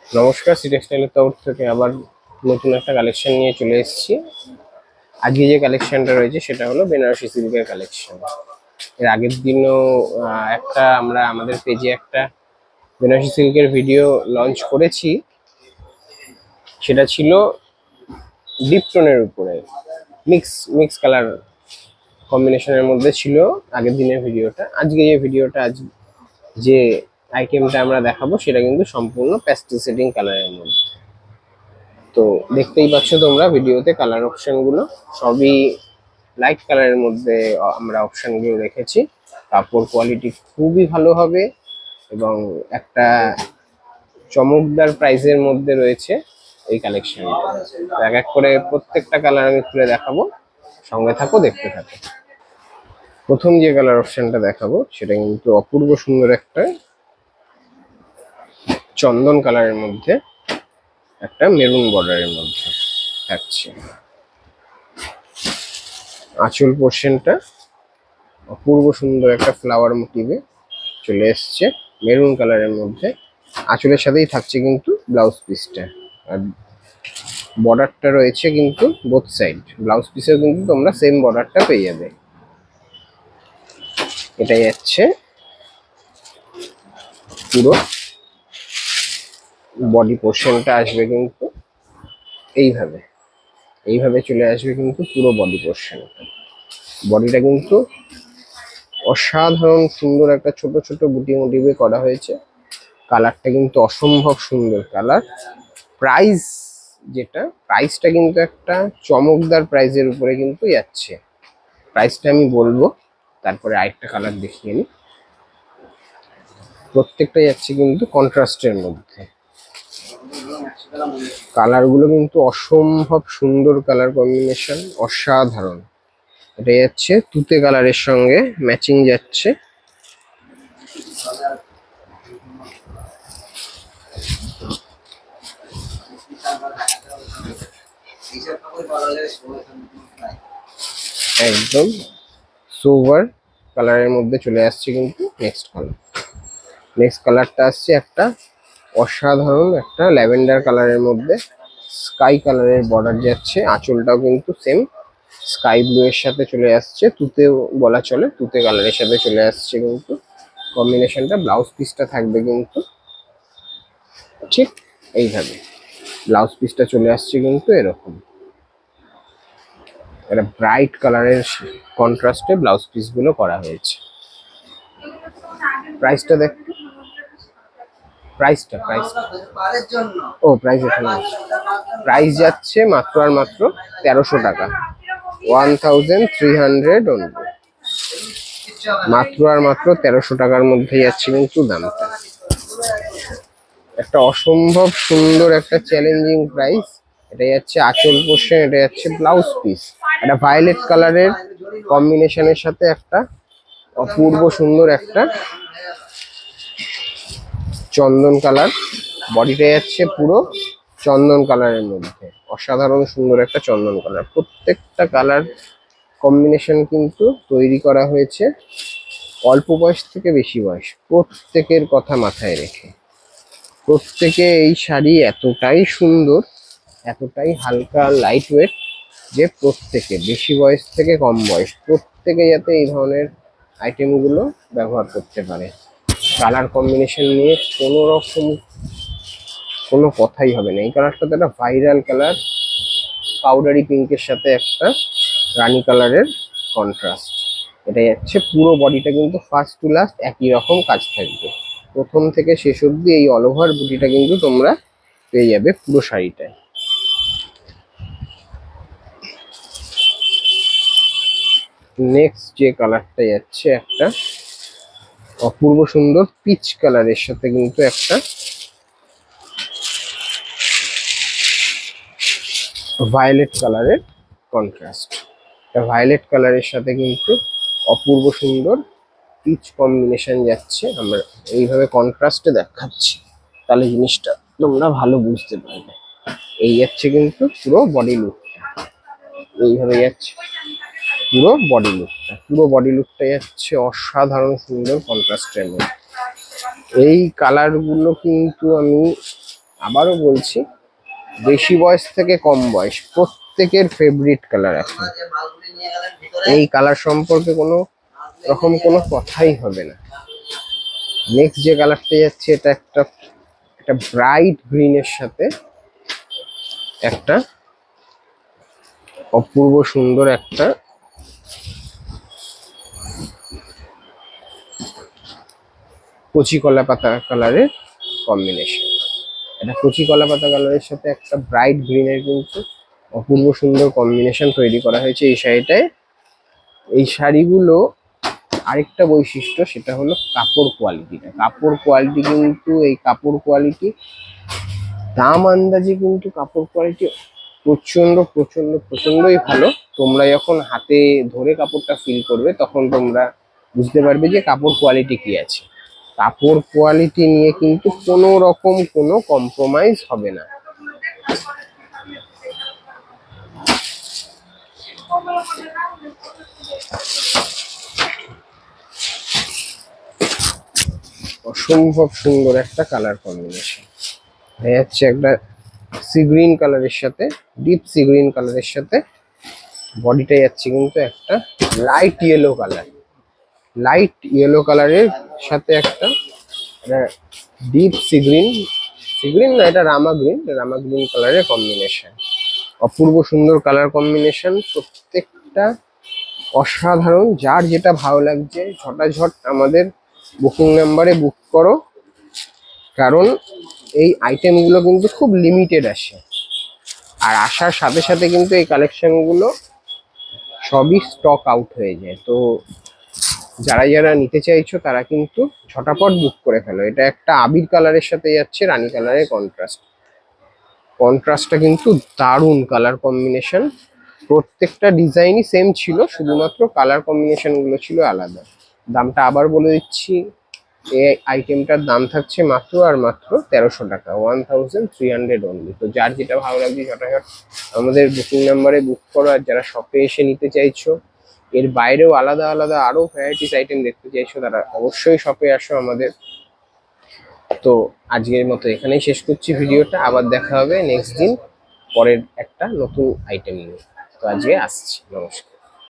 নমস্কার, সি টেক্সটাইলের তরফ থেকে আবার নতুন একটা কালেকশন নিয়ে চলে এসেছি। আজকে যে কালেকশনটা রয়েছে সেটা হলো বেনারসি সিল্কের কালেকশন। এর আগের দিনও একটা আমরা আমাদের পেজে একটা বেনারসি সিল্কের ভিডিও লঞ্চ করেছি। সেটা ছিল ডিপ টোনের উপরে, মিক্স মিক্স কালার কম্বিনেশনের মধ্যে ছিল আগের দিনের ভিডিওটা। আজকে যে ভিডিওটা যে আইটেমটা আমরা দেখাবো সেটা কিন্তু সম্পূর্ণ প্যাস্টেল শেডিং কালারের মধ্যে। তো দেখতেই পাচ্ছ তোমরা ভিডিওতে কালার অপশন গুলো সবই লাইট কালারের মধ্যে আমরা অপশন গুলো রেখেছি। কাপড় কোয়ালিটি খুবই ভালো হবে এবং একটা চমকদার প্রাইসের মধ্যে রয়েছে এই কালেকশনটা। এক এক করে প্রত্যেকটা কালার আমি খুলে দেখাবো, সঙ্গে থাকো, দেখতে থাকো। প্রথম যে কালার অপশনটা দেখাবো সেটা কিন্তু অপূর্ব সুন্দর একটা চন্দন কালারের মধ্যে একটা মেরুন বর্ডারের মধ্যে থাকছে। আঁচল পোর্শনটা অপূর্ব সুন্দর একটা ফ্লাওয়ার মোটিভে চলে এসছে মেরুন কালারের মধ্যে। আঁচলের সাথেই থাকছে কিন্তু ব্লাউজ পিসটা, আর বর্ডারটা রয়েছে কিন্তু বোথ সাইড। ব্লাউজ পিসেও কিন্তু তোমরা সেম বর্ডারটা পেয়ে যাবে। এটাই যাচ্ছে পুরো বডি পোর্শনটা, আসবে কিন্তু এইভাবে এইভাবে চলে আসবে কিন্তু পুরো বডি পোর্শনটা। বডিটা কিন্তু অসাধারণ সুন্দর একটা ছোট ছোট বুটি মোটিভে করা হয়েছে। কালারটা কিন্তু অসম্ভব সুন্দর কালার। প্রাইস প্রাইসটা কিন্তু একটা চমকদার প্রাইসের উপরে কিন্তু যাচ্ছে। প্রাইসটা আমি বলবো, তারপরে আরেকটা কালার দেখিয়ে নিই। প্রত্যেকটা যাচ্ছে কিন্তু কন্ট্রাস্টের মধ্যে। কালারগুলো কিন্তু অসম্ভব সুন্দর কালার কম্বিনেশন, অসাধারণ। এটা যাচ্ছে তুতে কালারের সঙ্গে ম্যাচিং যাচ্ছে। একদম সোভার কালারের মধ্যে চলে আসছে কিন্তু নেক্সট কালারটা আসছে একটা অসাধারণ একটা ল্যাভেন্ডার কালারের মধ্যে। স্কাই কালারের বর্ডার যাচ্ছে, আঁচলটাও কিন্তু সেম স্কাই ব্লু এর সাথে চলে আসছে, তুতে বলা চলে, তুতে কালারের সাথে চলে আসছে কিন্তু কম্বিনেশনটা। ব্লাউজ পিসটা থাকবে কিন্তু ঠিক এইভাবে। ব্লাউজ পিসটা চলে আসছে কিন্তু এরকম, একটা ব্রাইট কালারের কন্ট্রাস্টে ব্লাউজ পিস গুলো করা হয়েছে। প্রাইসটা দেখ, প্রাইসটা ও প্রাইস এখানে আছে। প্রাইস যাচ্ছে মাত্র আর মাত্র 1300 টাকা, 1300 অনলি। মাত্র আর মাত্র 1300 টাকার মধ্যে যাচ্ছে কিন্তু দামটা। একটা অসম্ভব সুন্দর একটা চ্যালেঞ্জিং প্রাইস। এটা যাচ্ছে আঁচল পোর্শন, এটা যাচ্ছে ব্লাউজ পিস। এটা ভায়োলেট কালারের কম্বিনেশনের সাথে একটা অপূর্ব সুন্দর একটা চন্দন কালার। বডিটা যাচ্ছে পুরো চন্দন কালারের মধ্যে, অসাধারণ সুন্দর একটা চন্দন কালার। প্রত্যেকটা কালার কম্বিনেশন কিন্তু তৈরি করা হয়েছে অল্প বয়স থেকে বেশি বয়স, প্রত্যেকের কথা মাথায় রেখে। প্রত্যেকে এই শাড়ি এতটাই সুন্দর, এতটাই হালকা লাইট ওয়েট, যে প্রত্যেকে বেশি বয়স থেকে কম বয়স প্রত্যেকে যাতে এই ধরনের আইটেমগুলো ব্যবহার করতে পারে। কালার কম্বিনেশন নিয়ে কোনো রকম কোনো কথাই হবে না। এই কালারটা তো একটা ভাইরাল কালার, পাউডারি পিঙ্কের সাথে একটা রানী কালারের কন্ট্রাস্ট। এটা যাচ্ছে পুরো বডিটা কিন্তু ফার্স্ট টু লাস্ট একই রকম কাজ থাকবে, প্রথম থেকে শেষ অবধি এই অল ওভার বুটিটা কিন্তু তোমরা পেয়ে যাবে পুরো শাড়িটায়। নেক্সট যে কালারটা যাচ্ছে একটা অপূর্ব সুন্দর পিচ কালারের সাথে কিন্তু একটা ভায়োলেট কালারের কন্ট্রাস্ট। ভায়োলেট কালারের সাথে কিন্তু অপূর্ব সুন্দর পিচ কম্বিনেশন যাচ্ছে। আমরা এইভাবে কন্ট্রাস্টে দেখাচ্ছি, তাহলে জিনিসটা তোমরা ভালো বুঝতে পারবে। এই যাচ্ছে কিন্তু পুরো বডি লুকটা, এইভাবে যাচ্ছে পুরো বডি লুকটা যাচ্ছে অসাধারণ সুন্দর কন্ট্রাস্টের মধ্যে। এই কালারগুলো কিন্তু আমি আবারও বলছি, বেশি বয়স থেকে কম বয়স প্রত্যেকের ফেভারিট কালার এখন। এই কালার সম্পর্কে কোনো রকম কোনো কথাই হবে না। নেক্সট যে কালারটা যাচ্ছে, এটা একটা ব্রাইট গ্রিনের সাথে একটা অপূর্ব সুন্দর একটা কচি কলা পাতা কালারের কম্বিনেশন। এটা কচি কলা পাতা কালারের সাথে একটা ব্রাইট গ্রিনের কিন্তু অপূর্ব সুন্দর কম্বিনেশন তৈরি করা হয়েছে এই শাড়িটায়। এই শাড়িগুলো আরেকটা বৈশিষ্ট্য, সেটা হলো কাপড় কোয়ালিটিটা। কাপড় কোয়ালিটি কিন্তু, এই কাপড় কোয়ালিটি দাম আন্দাজে কিন্তু কাপড় কোয়ালিটি প্রচন্ড প্রচন্ড প্রচন্ডই ভালো। তোমরা যখন হাতে ধরে কাপড়টা ফিল করবে তখন তোমরা বুঝতে পারবে যে কাপড় কোয়ালিটি কি আছে। কাপড় কোয়ালিটি নিয়ে কিন্তু কোনো রকম কোনো কম্প্রোমাইজ হবে না। অসম্ভব সুন্দর একটা কালার কম্বিনেশন হয়ে যাচ্ছে, একটা সি গ্রিন কালারের সাথে, ডিপ সি গ্রিন কালারের সাথে বডিটা যাচ্ছে কিন্তু একটা light yellow colour. Light yellow কালারের সাথে একটা deep sea green, sea green না, এটা রামা গ্রিন, রামা গ্রিন কালারের কম্বিনেশন। অপূর্ব সুন্দর কালার কম্বিনেশন, প্রত্যেকটা অসাধারণ। যার যেটা ভালো লাগছে ঝটাঝট আমাদের বুকিং নাম্বারে বুক করো, কারণ এই আইটেমগুলো কিন্তু খুব লিমিটেড আসে। আর আসার সাথে সাথে কিন্তু এই কালেকশনগুলো সবই স্টক আউট হয়ে যায়। তো যারা যারা নিতে চাইছো তারা কিন্তু ঝটাপট বুক করে ফেলো। এটা একটা আবির কালারের সাথে যাচ্ছে রানী কালারের কন্ট্রাস্ট। কন্ট্রাস্টটা কিন্তু দারুণ কালার কম্বিনেশন। প্রত্যেকটা ডিজাইনই সেম ছিল, শুধুমাত্র কালার কম্বিনেশন গুলো ছিল আলাদা। দামটা আবার বলে দিচ্ছি, এই আইটেমটার দাম থাকছে মাত্র আর মাত্র 1300 টাকা, 1300 অনলি। তো যার যেটা ভালো লাগছে ঝটাঝট আমাদের বুকিং নাম্বারে বুক করো। আর যারা শপে এসে নিতে চাইছো, এর বাইরেও আলাদা আলাদা আরো ভ্যারাইটিস আইটেম দেখতে চাইছো, তারা অবশ্যই শপে আসো আমাদের। তো আজকের মতো এখানেই শেষ করছি ভিডিওটা, আবার দেখা হবে নেক্সট দিন পরের একটা নতুন আইটেম নিয়ে। তো আজকে আসছি, নমস্কার।